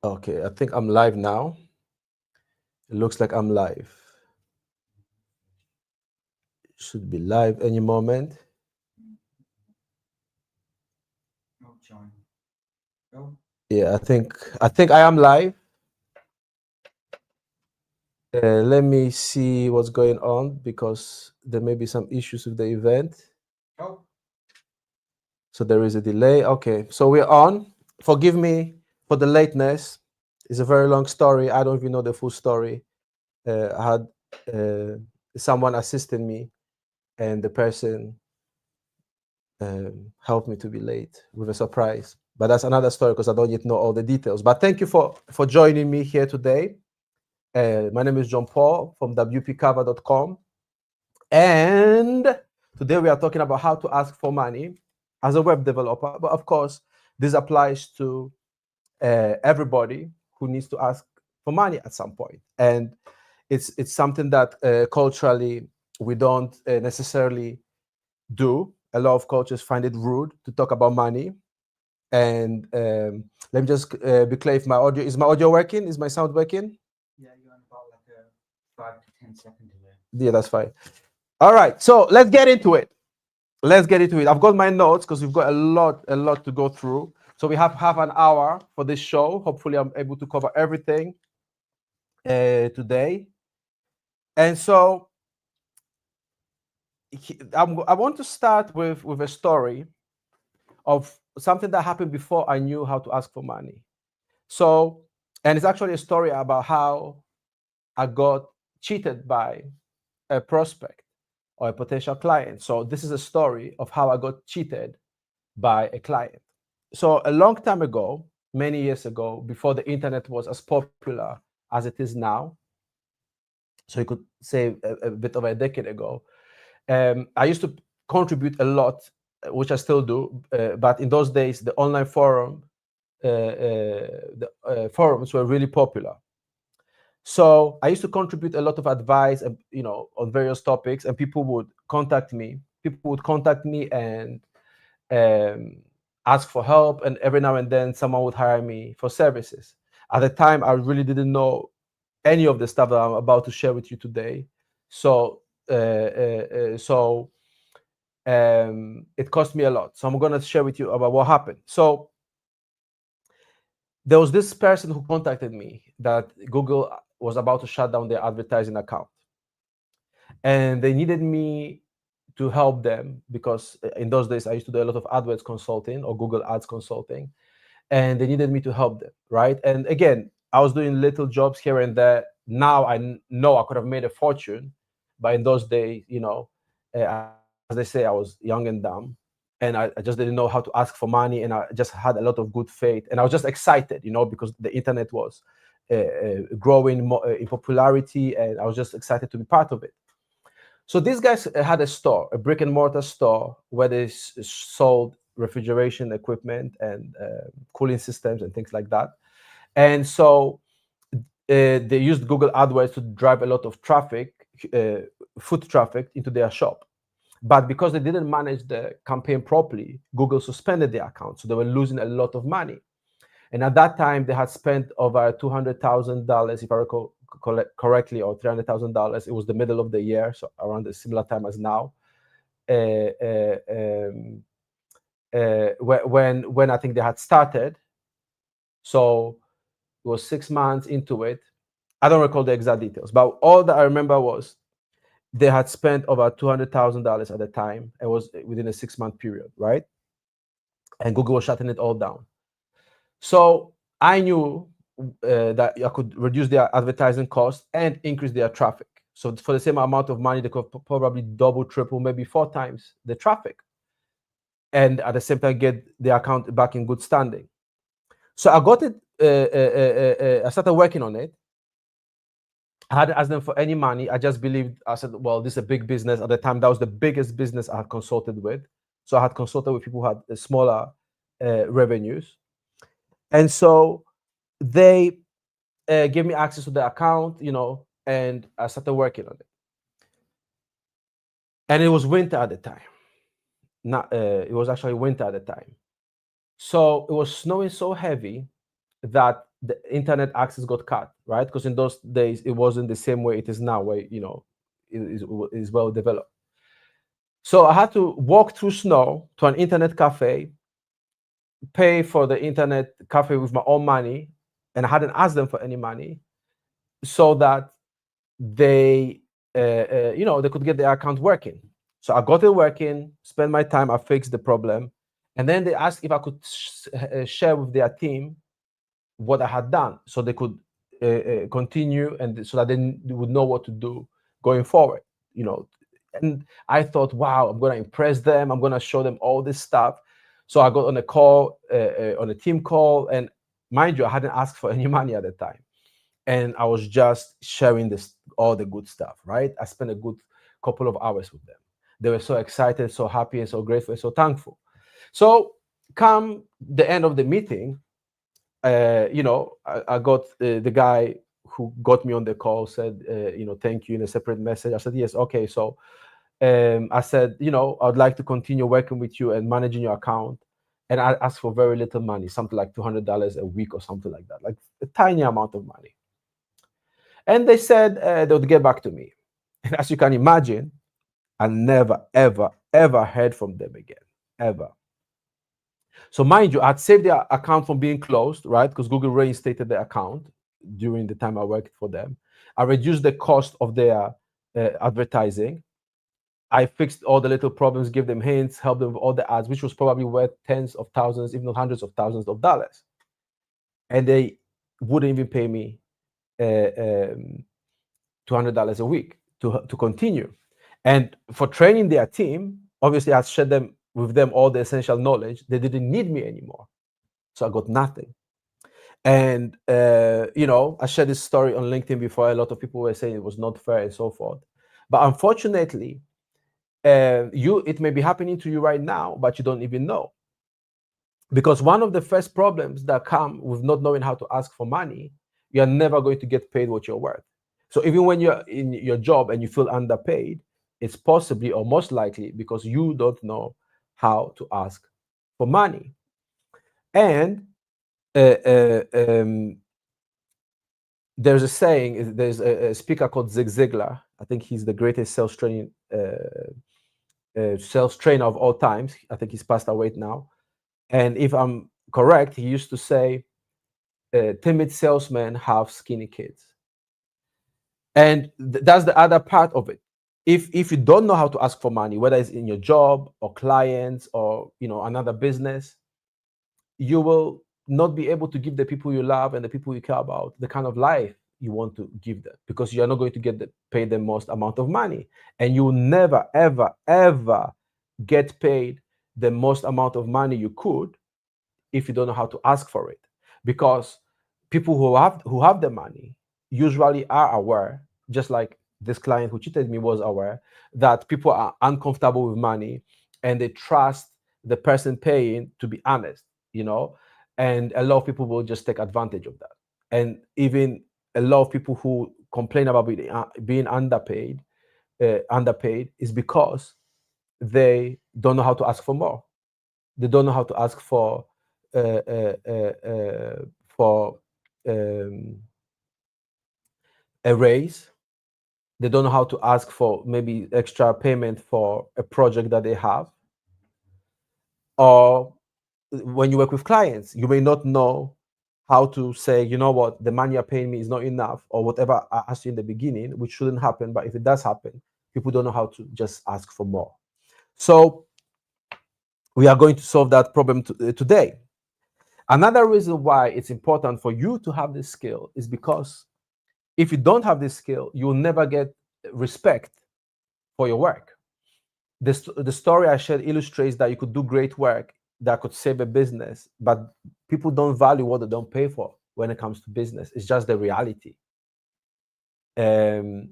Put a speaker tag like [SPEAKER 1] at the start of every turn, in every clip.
[SPEAKER 1] Okay, I think I'm live now. It looks like I'm live. Should be live any moment.
[SPEAKER 2] Oh, John. Oh,
[SPEAKER 1] Yeah, I think I am live. Let me see what's going on because there may be some issues with the event.
[SPEAKER 2] oh,
[SPEAKER 1] So there is a delay. Okay, so we're on. Forgive me for the lateness. It's a very long story. I don't even know the full story. I had someone assisting me, and the person helped me to be late with a surprise. But that's another story because I don't yet know all the details. But thank you for joining me here today. My name is John Paul from WPcover.com. And today we are talking about how to ask for money as a web developer. But of course, this applies to everybody who needs to ask for money at some point. And it's something that culturally we don't necessarily do. A lot of cultures find it rude to talk about money. And let me just be clear if my audio working? Is my sound working?
[SPEAKER 2] yeah, you're on about like a 5 to 10 second delay.
[SPEAKER 1] Yeah, that's fine. All right, so let's get into it. Let's get into it. I've got my notes because we've got a lot to go through. So we have half an hour for this show. Hopefully, I'm able to cover everything today. And so I want to start with a story of something that happened before I knew how to ask for money. So, and it's actually a story about how I got cheated by a prospect or a potential client. So, this is a story of how I got cheated by a client. So, a long time ago, many years ago, before the internet was as popular as it is now, so you could say a bit over a decade ago, I used to contribute a lot, which I still do. But in those days, the online forums were really popular. So I used to contribute a lot of advice, and on various topics, and people would contact me. People would contact me and um, ask for help, and every now and then, someone would hire me for services. At the time, I really didn't know any of the stuff that I'm about to share with you today. So, it cost me a lot. So I'm going to share with you about what happened. So there was this person who contacted me that Google was about to shut down their advertising account, and they needed me to help them because in those days I used to do a lot of AdWords consulting or Google Ads consulting, and they needed me to help them, right? And again, I was doing little jobs here and there. Now know I could have made a fortune, but in those days, as they say, I was young and dumb, and I just didn't know how to ask for money, and I just had a lot of good faith, and I was just excited, because the internet was growing in popularity, and I was just excited to be part of it. So these guys had a store, a brick and mortar store, where they sold refrigeration equipment and cooling systems and things like that. And so they used Google AdWords to drive a lot of traffic, uh, foot traffic into their shop. But because they didn't manage the campaign properly, Google suspended their account. So they were losing a lot of money. And at that time, they had spent over $200,000, if I recall correctly, or $300,000. It was the middle of the year, so around a similar time as now. Uh, uh, um, when I think they had started, so it was 6 months into it. I don't recall the exact details, but all that I remember was they had spent over $200,000 at the time. It was within a 6 month period, right? And Google was shutting it all down. So I knew that I could reduce their advertising cost and increase their traffic. So for the same amount of money, they could probably double, triple, maybe 4 times the traffic, and at the same time get the account back in good standing. So I got it. I started working on it. I hadn't asked them for any money. I just believed. I said, "Well, this is a big business." At the time, that was the biggest business I had consulted with. So I had consulted with people who had smaller revenues, and so they gave me access to the account, and I started working on it. And it was winter at the time. Not, it was actually winter at the time. So it was snowing so heavy that the internet access got cut, right? Because in those days it wasn't the same way it is now, where it is well developed. So I had to walk through snow to an internet cafe, pay for the internet cafe with my own money, and I hadn't asked them for any money, so that they they could get their account working. So I got it working, spent my time, I fixed the problem, and then they asked if I could share with their team what I had done, so they could continue, and so that they would know what to do going forward. And I thought, wow, I'm going to impress them. I'm going to show them all this stuff. So I got on a call, on a team call, and mind you, I hadn't asked for any money at the time, and I was just sharing all the good stuff. Right? I spent a good couple of hours with them. They were so excited, so happy, and so grateful, and so thankful. So come the end of the meeting, I got the guy who got me on the call said, thank you in a separate message. I said, yes, okay. So I said, I'd like to continue working with you and managing your account. And I asked for very little money, something like $200 a week or something like that, like a tiny amount of money. And they said they would get back to me. And as you can imagine, I never, ever, ever heard from them again, ever. So mind you, I'd saved their account from being closed, right? Because Google reinstated the account during the time I worked for them. I reduced the cost of their advertising. I fixed all the little problems, gave them hints, helped them with all the ads, which was probably worth tens of thousands, if not hundreds of thousands of dollars. And they wouldn't even pay me $200 a week to continue. And for training their team, obviously I shared with them all the essential knowledge. They didn't need me anymore. So I got nothing. And, I shared this story on LinkedIn before. A lot of people were saying it was not fair and so forth. But unfortunately, it may be happening to you right now, but you don't even know. Because one of the first problems that come with not knowing how to ask for money, you're never going to get paid what you're worth. So even when you're in your job and you feel underpaid, it's possibly or most likely because you don't know how to ask for money. And there's a saying, there's a speaker called Zig Ziglar. I think he's the greatest sales trainer of all times. I think he's passed away now. And if I'm correct, he used to say, timid salesmen have skinny kids. And that's the other part of it. If you don't know how to ask for money, whether it's in your job or clients or another business, you will not be able to give the people you love and the people you care about the kind of life you want to give them, because you're not going to pay the most amount of money, and you will never, ever, ever get paid the most amount of money you could if you don't know how to ask for it. Because people who have the money usually are aware, just like this client who cheated me was aware, that people are uncomfortable with money and they trust the person paying to be honest, and a lot of people will just take advantage of that. And even a lot of people who complain about being underpaid is because they don't know how to ask for more. They don't know how to ask for a raise. They don't know how to ask for maybe extra payment for a project that they have. Or when you work with clients, you may not know how to say, you know what, the money you're paying me is not enough, or whatever I asked you in the beginning, which shouldn't happen. But if it does happen, people don't know how to just ask for more. So we are going to solve that problem today. Another reason why it's important for you to have this skill is because if you don't have this skill, you will never get respect for your work. The story I shared illustrates that you could do great work that could save a business, but people don't value what they don't pay for when it comes to business. It's just the reality. And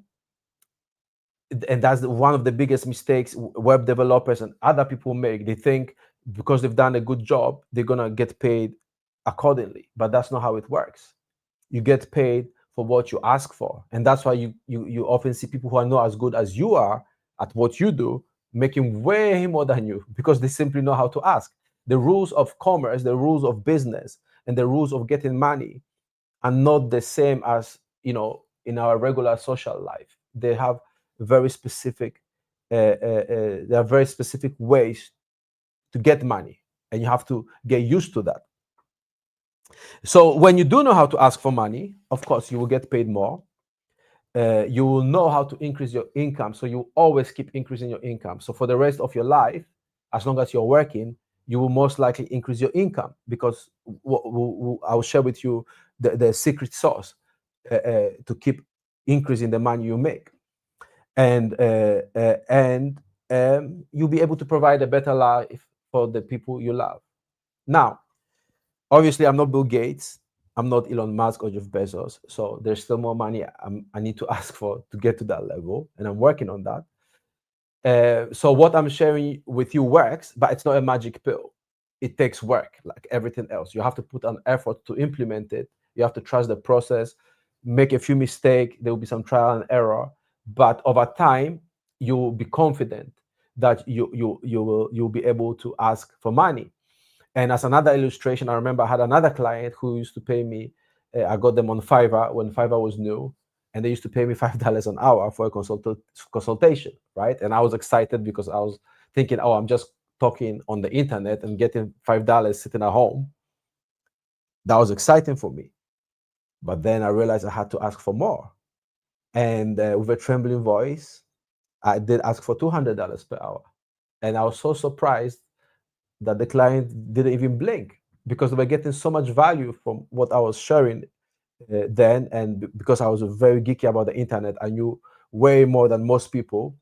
[SPEAKER 1] that's one of the biggest mistakes web developers and other people make. They think because they've done a good job, they're going to get paid accordingly. But that's not how it works. You get paid for what you ask for. And that's why you often see people who are not as good as you are at what you do making way more than you, because they simply know how to ask. The rules of commerce, the rules of business, and the rules of getting money are not the same as, in our regular social life. They have very specific there are very specific ways to get money, and you have to get used to that. So when you do know how to ask for money, of course, you will get paid more. You will know how to increase your income, so you always keep increasing your income. So for the rest of your life, as long as you're working, you will most likely increase your income, because I will share with you the secret sauce to keep increasing the money you make, and you'll be able to provide a better life for the people you love. Now, obviously, I'm not Bill Gates, I'm not Elon Musk or Jeff Bezos, so there's still more money I need to ask for to get to that level, and I'm working on that. So what I'm sharing with you works, but it's not a magic pill. It takes work, like everything else. You have to put an effort to implement it. You have to trust the process, make a few mistakes. There will be some trial and error, but over time, you will be confident that you'll be able to ask for money. And as another illustration, I remember I had another client who used to pay me. I got them on Fiverr when Fiverr was new, and they used to pay me $5 an hour for a consultation, right? And I was excited because I was thinking, oh, I'm just talking on the internet and getting $5 sitting at home. That was exciting for me. But then I realized I had to ask for more. And with a trembling voice, I did ask for $200 per hour. And I was so surprised that the client didn't even blink, because they were getting so much value from what I was sharing then. And because I was very geeky about the internet, I knew way more than most people.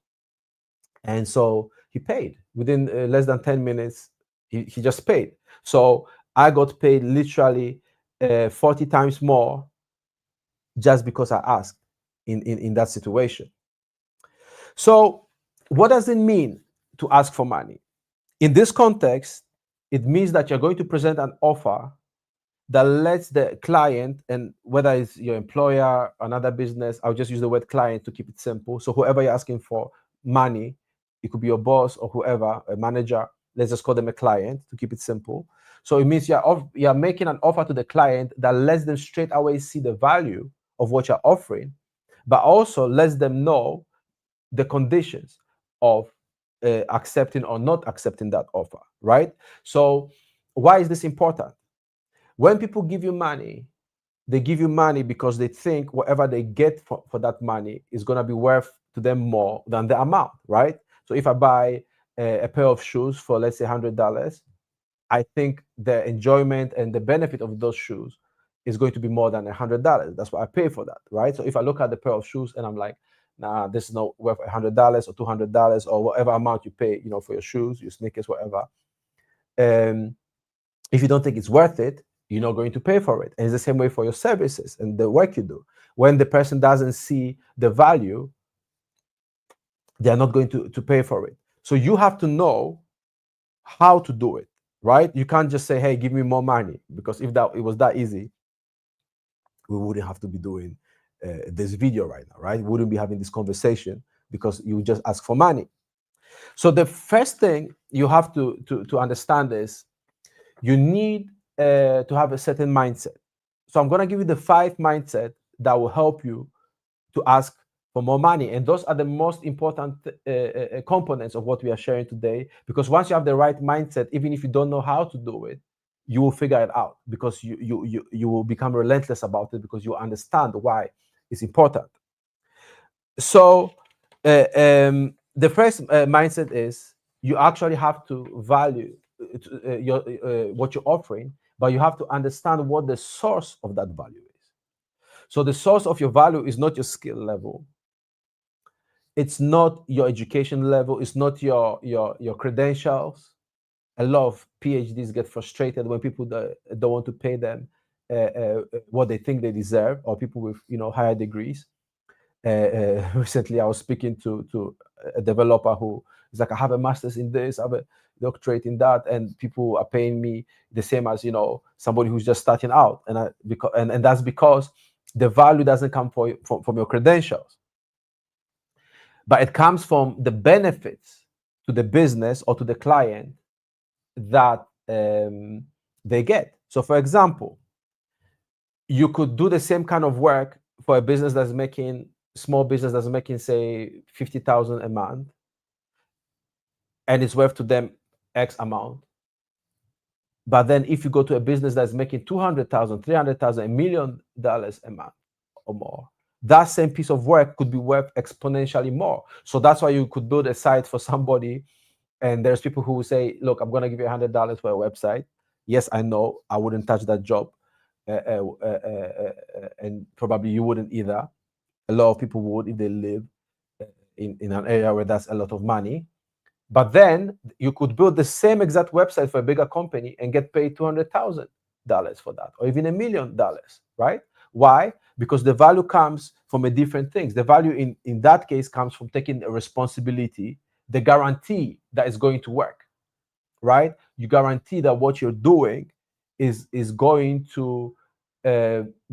[SPEAKER 1] And so he paid within less than 10 minutes. He just paid. So I got paid literally 40 times more just because I asked in that situation. So what does it mean to ask for money? In this context, it means that you're going to present an offer that lets the client, and whether it's your employer, another business, I'll just use the word client to keep it simple. So whoever you're asking for money, it could be your boss or whoever, a manager, let's just call them a client to keep it simple. So it means you're making an offer to the client that lets them straight away see the value of what you're offering, but also lets them know the conditions of accepting or not accepting that offer, right? So why is this important? When people give you money, they give you money because they think whatever they get for that money is going to be worth to them more than the amount, right? So if I buy a pair of shoes for, let's say, $100, I think the enjoyment and the benefit of those shoes is going to be more than $100. That's what I pay for that, right? So if I look at the pair of shoes and I'm like, nah, this is not worth $100 or $200 or whatever amount you pay, for your shoes, your sneakers, whatever. If you don't think it's worth it, you're not going to pay for it. And it's the same way for your services and the work you do. When the person doesn't see the value, they're not going to pay for it. So you have to know how to do it, right? You can't just say, hey, give me more money, because if it was that easy, we wouldn't have to be doing this video right now, right? We wouldn't be having this conversation, because you just ask for money. So the first thing you have to understand is you need to have a certain mindset. So I'm going to give you the 5 mindset that will help you to ask for more money. And those are the most important components of what we are sharing today, because once you have the right mindset, even if you don't know how to do it, you will figure it out, because you will become relentless about it, because you understand why it's important. So the first mindset is you actually have to value what you're offering, but you have to understand what the source of that value is. So the source of your value is not your skill level. It's not your education level. It's not your credentials. A lot of PhDs get frustrated when people don't want to pay them what they think they deserve, or people with higher degrees. Recently, I was speaking to a developer who is like, I have a master's in this, I have a doctorate in that, and people are paying me the same as somebody who's just starting out, and that's because the value doesn't come from your credentials, but it comes from the benefits to the business or to the client that they get. So, for example, you could do the same kind of work for a business that's making, small business that's making, say, 50,000 a month, and it's worth to them X amount. But then if you go to a business that's making 200,000, 300,000, $1 million a month or more, that same piece of work could be worth exponentially more. So that's why you could build a site for somebody, and there's people who will say, look, I'm going to give you $100 for a website. Yes, I know I wouldn't touch that job, and probably you wouldn't either. A lot of people would if they live in an area where that's a lot of money. But then you could build the same exact website for a bigger company and get paid $200,000 for that, or even $1 million, right? Why? Because the value comes from a different things. The value in that case comes from taking a responsibility, the guarantee that it's going to work, right? You guarantee that what you're doing is going to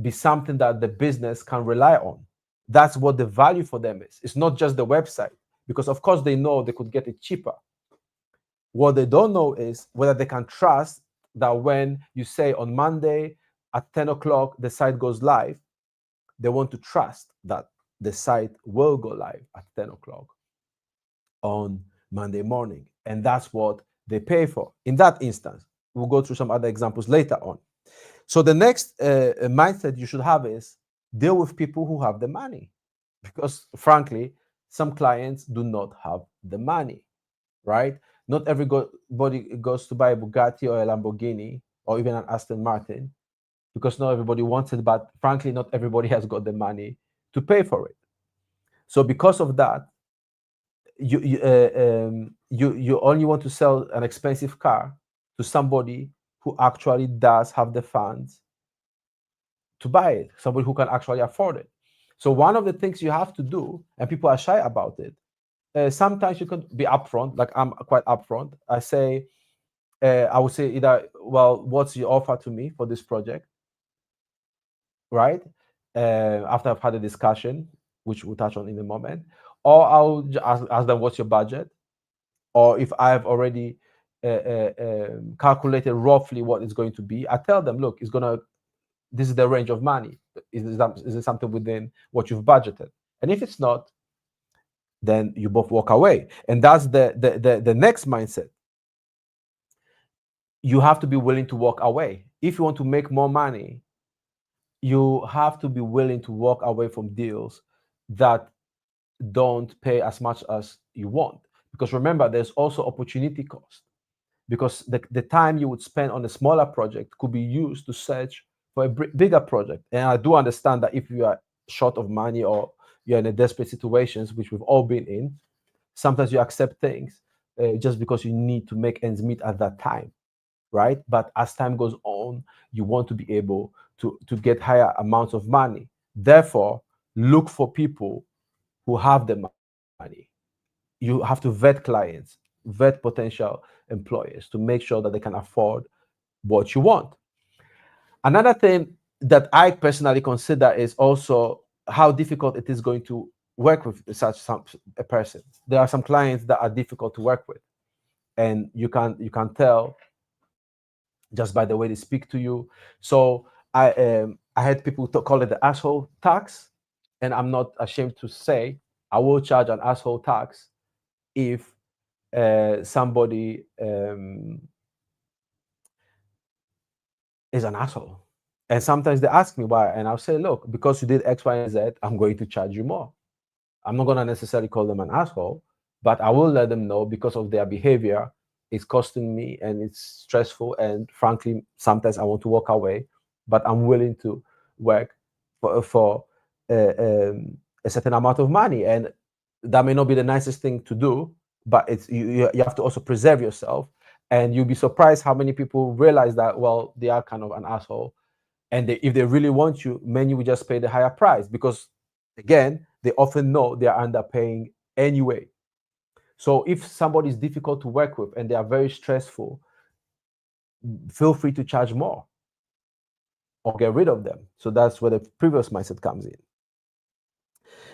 [SPEAKER 1] be something that the business can rely on. That's what the value for them is. It's not just the website, because of course they know they could get it cheaper. What they don't know is whether they can trust that when you say on Monday at 10 o'clock the site goes live, they want to trust that the site will go live at 10 o'clock on Monday morning. And that's what they pay for. In that instance, we'll go through some other examples later on. So the next mindset you should have is deal with people who have the money. Because frankly, some clients do not have the money, right? Not everybody goes to buy a Bugatti or a Lamborghini or even an Aston Martin, because not everybody wants it, but frankly, not everybody has got the money to pay for it. So because of that, you only want to sell an expensive car to somebody who actually does have the funds to buy it, somebody who can actually afford it. So one of the things you have to do, and people are shy about it, sometimes you can be upfront, like I'm quite upfront. I say, I would say either, well, what's your offer to me for this project, right? After I've had a discussion, which we'll touch on in a moment, or I'll ask them, what's your budget? Or if I've already calculated roughly what it's going to be, I tell them, look, this is the range of money. Is it something within what you've budgeted? And if it's not, then you both walk away. And that's the next mindset. You have to be willing to walk away. If you want to make more money, you have to be willing to walk away from deals that don't pay as much as you want. Because remember, there's also opportunity cost. Because the time you would spend on a smaller project could be used to search for a bigger project. And I do understand that if you are short of money or you're in a desperate situations, which we've all been in, sometimes you accept things just because you need to make ends meet at that time, right? But as time goes on, you want to be able to get higher amounts of money. Therefore, look for people who have the money. You have to vet clients, vet potential employers to make sure that they can afford what you want. Another thing that I personally consider is also how difficult it is going to work with a person. There are some clients that are difficult to work with, and you can tell just by the way they speak to you. So I had people call it the asshole tax, and I'm not ashamed to say I will charge an asshole tax if somebody is an asshole. And sometimes they ask me why, and I'll say, look, because you did X, Y, and Z, I'm going to charge you more. I'm not going to necessarily call them an asshole, but I will let them know because of their behavior, it's costing me and it's stressful. And frankly, sometimes I want to walk away, but I'm willing to work for a certain amount of money. And that may not be the nicest thing to do, but it's you have to also preserve yourself. And you'll be surprised how many people realize that, well, they are kind of an asshole. And if they really want you, many will just pay the higher price because, again, they often know they are underpaying anyway. So if somebody is difficult to work with and they are very stressful, feel free to charge more or get rid of them. So that's where the previous mindset comes in.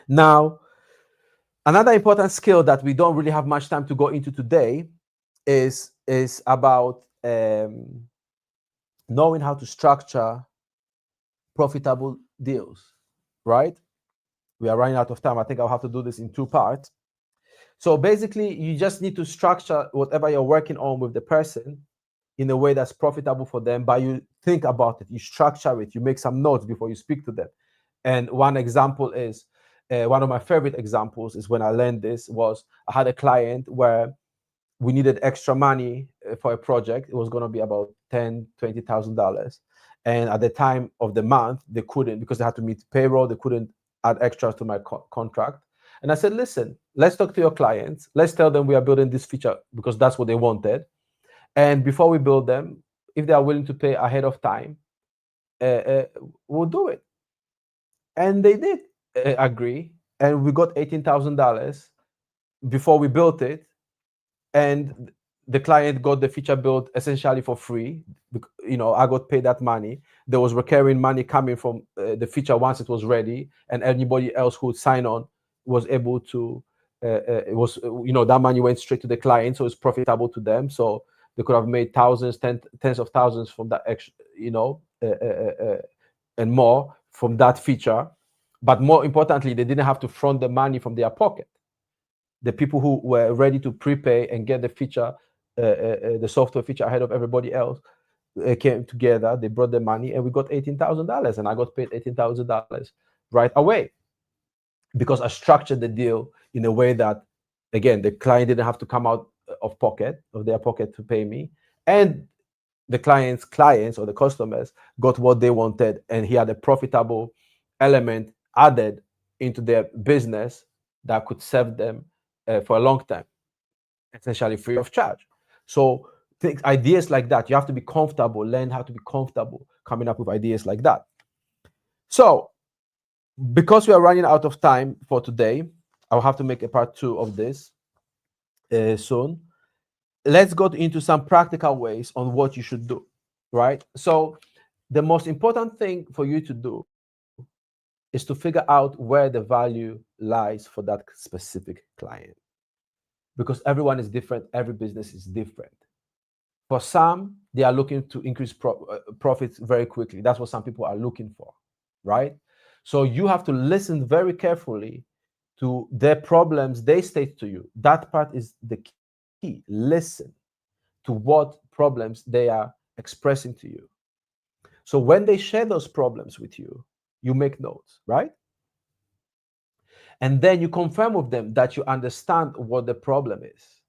[SPEAKER 1] Now, another important skill that we don't really have much time to go into today is about knowing how to structure profitable deals, right? We are running out of time. I think I'll have to do this in 2 parts. So basically, you just need to structure whatever you're working on with the person in a way that's profitable for them, but you think about it, you structure it, you make some notes before you speak to them. And one example is, one of my favorite examples is when I learned this was I had a client where we needed extra money for a project. It was going to be about $10,000-$20,000, and at the time of the month they couldn't, because they had to meet payroll, they couldn't add extras to my contract. And I said, listen, let's talk to your clients, let's tell them we are building this feature because that's what they wanted, and before we build them, if they are willing to pay ahead of time, we'll do it. And they did agree, and we got $18,000 before we built it, and the client got the feature built essentially for free. I got paid that money. There was recurring money coming from the feature once it was ready, and anybody else who would sign on was able to. It was that money went straight to the client, so it's profitable to them. So they could have made thousands, tens of thousands from that extra, and more from that feature. But more importantly, they didn't have to front the money from their pocket. The people who were ready to prepay and get the feature, the software feature ahead of everybody else, came together. They brought the money, and we got $18,000, and I got paid $18,000 right away because I structured the deal in a way that, again, the client didn't have to come out of their pocket to pay me, and the clients or the customers got what they wanted, and he had a profitable element added into their business that could serve them for a long time, essentially free of charge. So ideas like that, you have to be comfortable, learn how to be comfortable coming up with ideas like that. So because we are running out of time for today, I'll have to make a part 2 of this soon. Let's go into some practical ways on what you should do, right? So the most important thing for you to do is to figure out where the value lies for that specific client, because everyone is different, every business is different. For some, they are looking to increase profits very quickly. That's what some people are looking for, right? So you have to listen very carefully to their problems they state to you. That part is the key. Listen to what problems they are expressing to you. So when they share those problems with you, you make notes, right? And then you confirm with them that you understand what the problem is.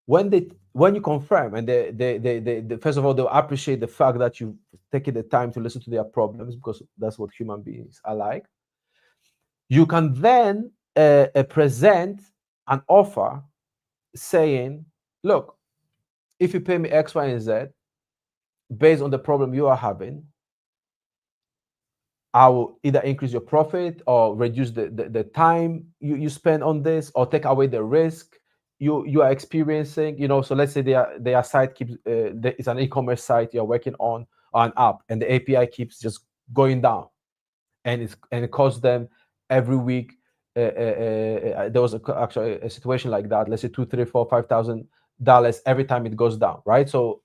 [SPEAKER 1] When you confirm, and they first of all, they'll appreciate the fact that you've taken the time to listen to their problems, because that's what human beings are like. You can then present an offer saying, look, if you pay me X, Y, and Z based on the problem you are having, I will either increase your profit or reduce the time you spend on this, or take away the risk you are experiencing. So let's say their site keeps it's an e-commerce site you're working on, or an app, and the API keeps just going down, and it costs them every week. There was actually a situation like that. Let's say $2,000, $3,000, $5,000 every time it goes down, right? So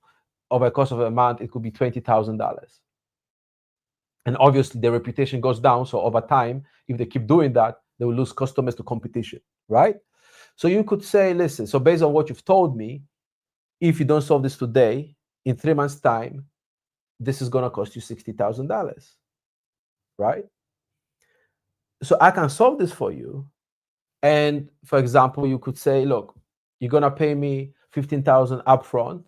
[SPEAKER 1] over the course of a month, it could be $20,000. And obviously, their reputation goes down. So over time, if they keep doing that, they will lose customers to competition, right? So you could say, listen, so based on what you've told me, if you don't solve this today, in 3 months' time, this is going to cost you $60,000, right? So I can solve this for you. And for example, you could say, look, you're going to pay me $15,000 upfront,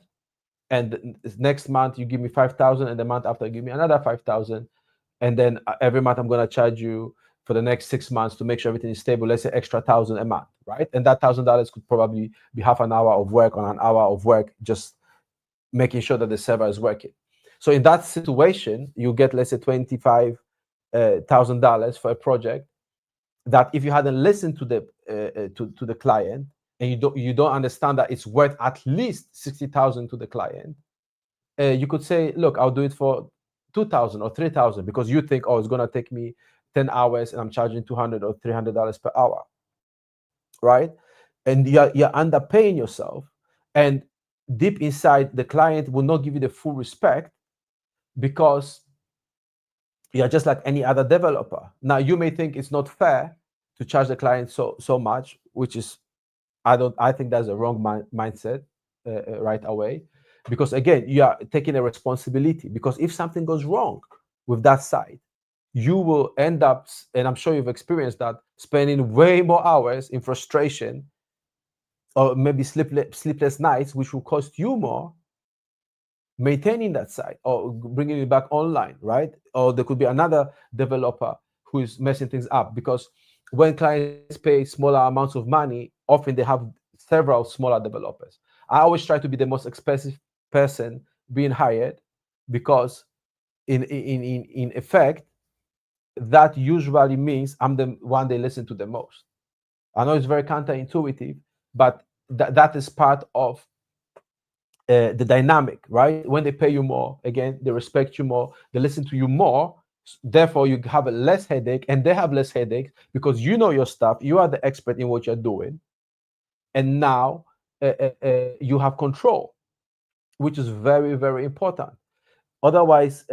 [SPEAKER 1] and next month you give me $5,000, and the month after you give me another $5,000. And then every month I'm going to charge you for the next 6 months to make sure everything is stable. Let's say extra $1,000 a month, right? And that $1,000 could probably be half an hour of work on an hour of work, just making sure that the server is working. So in that situation, you get, let's say, $25,000 for a project that, if you hadn't listened to the client, and you don't understand that it's worth at least $60,000 to the client, you could say, look, I'll do it for $2,000 or $3,000, because you think, oh, it's going to take me 10 hours and I'm charging $200 or $300 per hour, right? And you're underpaying yourself, and deep inside, the client will not give you the full respect, because You are just like any other developer. Now you may think it's not fair to charge the client so much, which is I think that's a wrong mindset right away, because again you are taking a responsibility, because if something goes wrong with that side, you will end up, and I'm sure you've experienced that, spending way more hours in frustration or maybe sleepless nights, which will cost you more maintaining that site or bringing it back online, right? Or there could be another developer who is messing things up, because when clients pay smaller amounts of money, often they have several smaller developers. I always try to be the most expensive person being hired, because in effect, that usually means I'm the one they listen to the most. I know it's very counterintuitive, but that is part of the dynamic, right? When they pay you more, again, they respect you more, they listen to you more. Therefore, you have a less headache, and they have less headache, because you know your stuff. You are the expert in what you're doing, and now you have control, which is very, very important. Otherwise,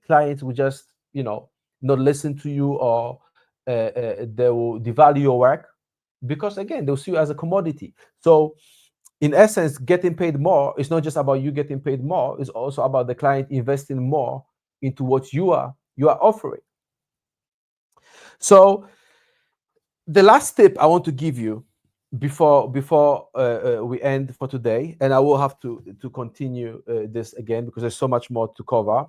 [SPEAKER 1] clients will just, not listen to you, or they will devalue your work, because again, they'll see you as a commodity. So in essence, getting paid more is not just about you getting paid more, it's also about the client investing more into what you are offering. So the last tip I want to give you before we end for today, and I will have to continue this again because there's so much more to cover,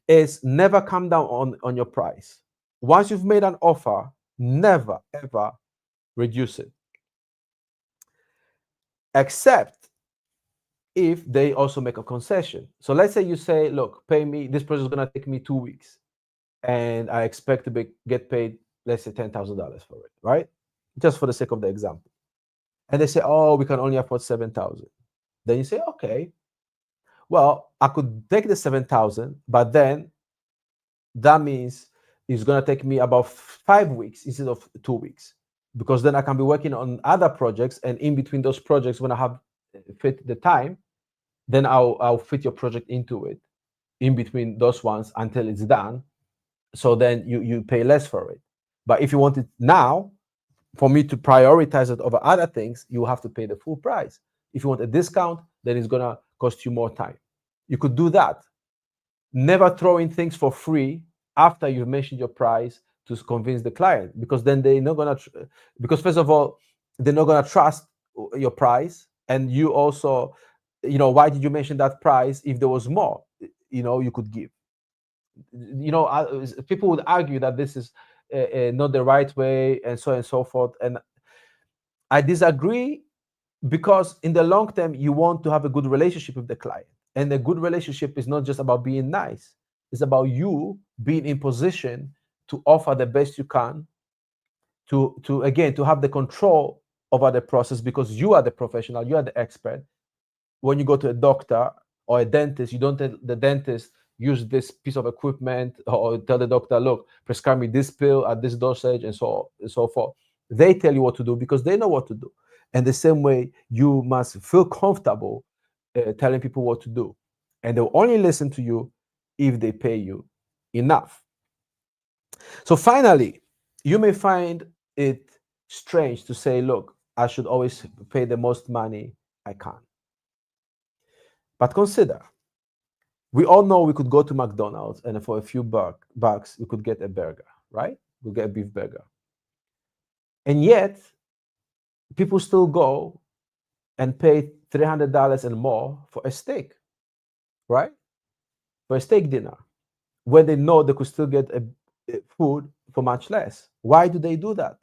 [SPEAKER 1] is never come down on your price. Once you've made an offer, never ever reduce it, except if they also make a concession. So let's say you say, look, pay me, this project is going to take me 2 weeks, and I expect to get paid, let's say $10,000 for it, right? Just for the sake of the example. And they say, oh, we can only afford 7,000. Then you say, okay, well, I could take the 7,000, but then that means it's going to take me about 5 weeks instead of 2 weeks, because then I can be working on other projects, and in between those projects, when I have fit the time, then I'll fit your project into it in between those ones until it's done. So then you pay less for it. But if you want it now, for me to prioritize it over other things, you have to pay the full price. If you want a discount, then it's gonna cost you more time. You could do that. Never throw in things for free after you've mentioned your price to convince the client, because then they're not gonna. Because first of all, they're not gonna trust your price, and you also, why did you mention that price if there was more, you could give? People would argue that this is not the right way, and so on and so forth. And I disagree, because in the long term, you want to have a good relationship with the client. And a good relationship is not just about being nice. It's about you being in position to offer the best you can, to again, to have the control over the process, because you are the professional, you are the expert. When you go to a doctor or a dentist, you don't tell the dentist, use this piece of equipment, or tell the doctor, look, prescribe me this pill at this dosage, and so on and so forth. They tell you what to do because they know what to do. And the same way, you must feel comfortable telling people what to do. And they'll only listen to you if they pay you enough. So finally, you may find it strange to say, look, I should always pay the most money I can. But consider, we all know we could go to McDonald's, and for a few bucks, we could get a burger, right? We'll get a beef burger. And yet, people still go and pay $300 and more for a steak, right? For a steak dinner, when they know they could still get a food for much less. Why do they do that?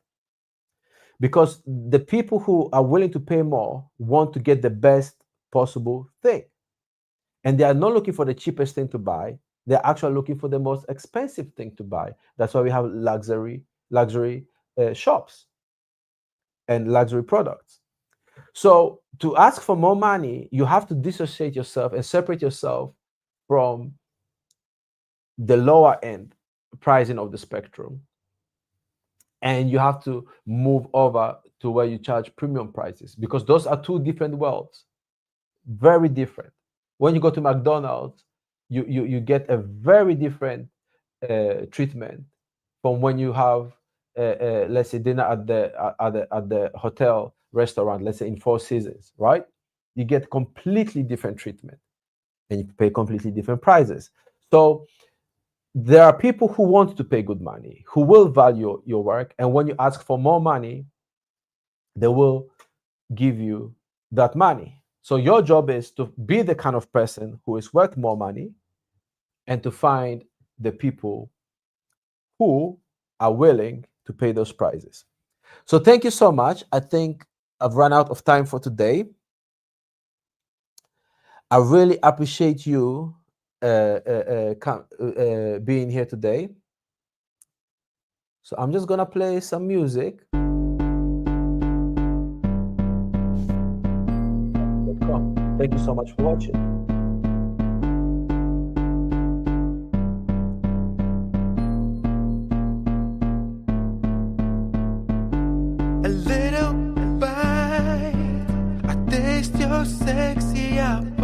[SPEAKER 1] Because the people who are willing to pay more want to get the best possible thing. And they are not looking for the cheapest thing to buy. They're actually looking for the most expensive thing to buy. That's why we have luxury shops and luxury products. So to ask for more money, you have to dissociate yourself and separate yourself from the lower end pricing of the spectrum. And you have to move over to where you charge premium prices, because those are two different worlds, very different. When you go to McDonald's, you get a very different treatment from when you have, let's say, dinner at the hotel restaurant, let's say in Four Seasons, right? You get completely different treatment, and you pay completely different prices. So there are people who want to pay good money, who will value your work, and when you ask for more money, they will give you that money. So your job is to be the kind of person who is worth more money and to find the people who are willing to pay those prices. So thank you so much. I think I've run out of time for today. I really appreciate you being here today. So I'm just gonna play some music. Thank you so much for watching.
[SPEAKER 3] A little bite, I taste your sexy appetite.